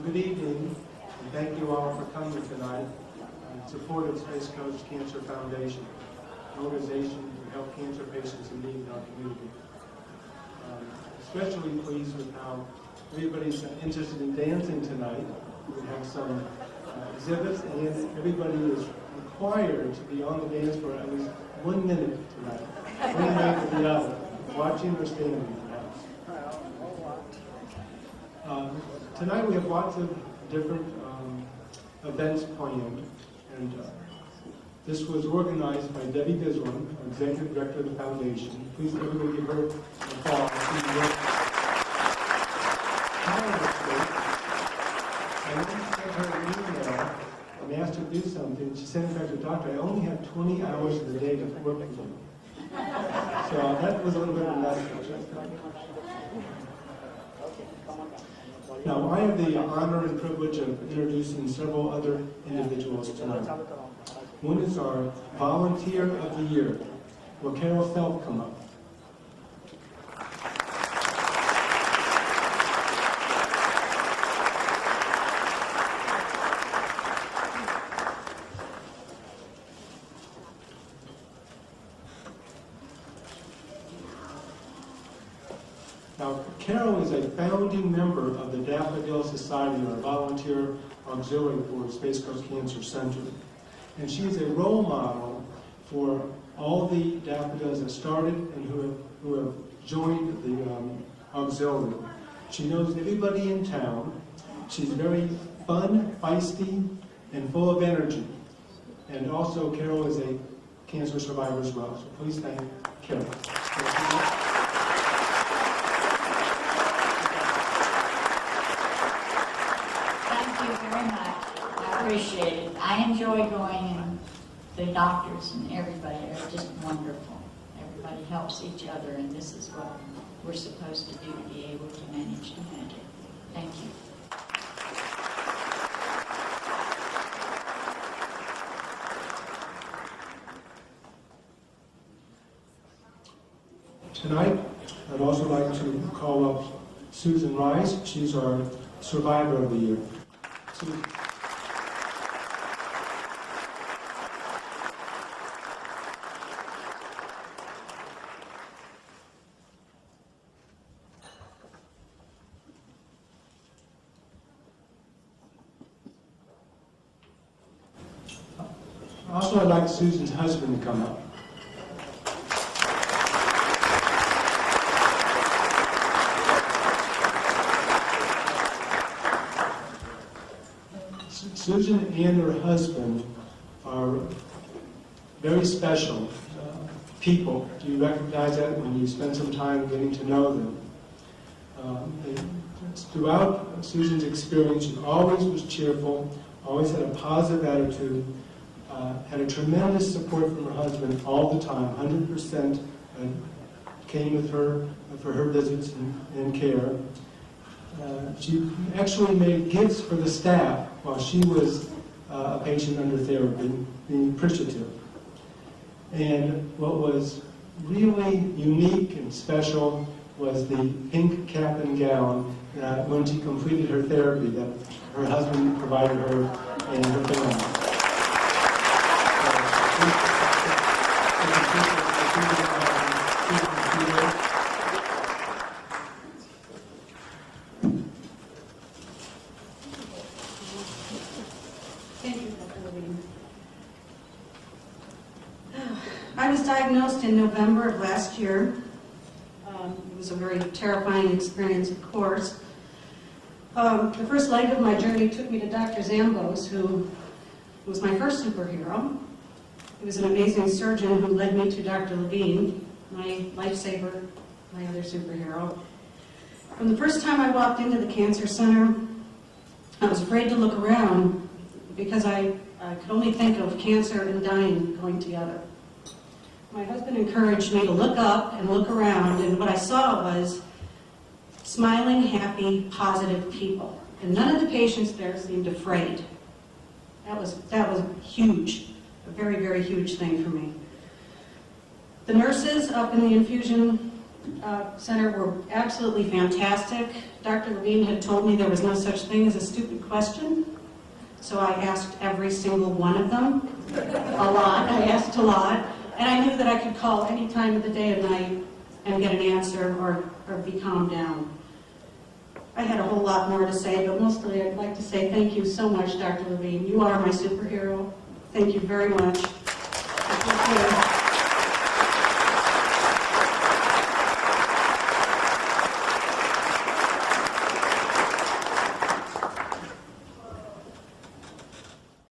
good evening, and thank you all for coming tonight in support of Space Coast Cancer Foundation, an organization to help cancer patients in need in our community. Especially pleased with how everybody's interested in dancing tonight. We have some exhibits, and everybody is required to be on the dance floor at least 1 minute tonight, one way or the other, watching or standing perhaps. Tonight we have lots of different events planned, and this was organized by Debbie Biswan, our Executive Director of the Foundation. Please everybody give her applause. I sent her an email and asked her to do something. She sent it back to the doctor. I only have 20 hours of the day to work with you. So that was a little bit of a message. Now, I have the honor and privilege of introducing several other individuals tonight. One is our Volunteer of the Year. Will Carol Self come up? Now, Carol is a founding member of the Daffodil Society, our volunteer auxiliary for Space Coast Cancer Center. And she is a role model for all the daffodils that started and who have joined the auxiliary. She knows everybody in town. She's very fun, feisty, and full of energy. And also, Carol is a cancer survivor as well. So please thank Carol. Appreciate it. I enjoy going, and the doctors and everybody are just wonderful. Everybody helps each other, and this is what we're supposed to do to be able to manage humanity. Thank you. Tonight, I'd also like to call up Susan Rice. She's our Survivor of the Year. Susan. Also, I'd like Susan's husband to come up. Susan and her husband are very special people. Do you recognize that when you spend some time getting to know them? Throughout Susan's experience, she always was cheerful, always had a positive attitude, had a tremendous support from her husband all the time, 100% came with her for her visits and care. She actually made gifts for the staff while she was a patient under therapy, being appreciative. And what was really unique and special was the pink cap and gown when she completed her therapy that her husband provided her and her family. I was diagnosed in November of last year. It was a very terrifying experience, of course. The first leg of my journey took me to Dr. Zambos, who was my first superhero. He was an amazing surgeon who led me to Dr. Levine, my lifesaver, my other superhero. From the first time I walked into the cancer center, I was afraid to look around because I could only think of cancer and dying going together. My husband encouraged me to look up and look around, and what I saw was smiling, happy, positive people. And none of the patients there seemed afraid. That was huge, a very, very huge thing for me. The nurses up in the infusion Center were absolutely fantastic. Dr. Levine had told me there was no such thing as a stupid question, so I asked every single one of them. A lot. I asked a lot. And I knew that I could call any time of the day or night and get an answer or be calmed down. I had a whole lot more to say, but mostly I'd like to say thank you so much, Dr. Levine. You are my superhero. Thank you very much. Thank you.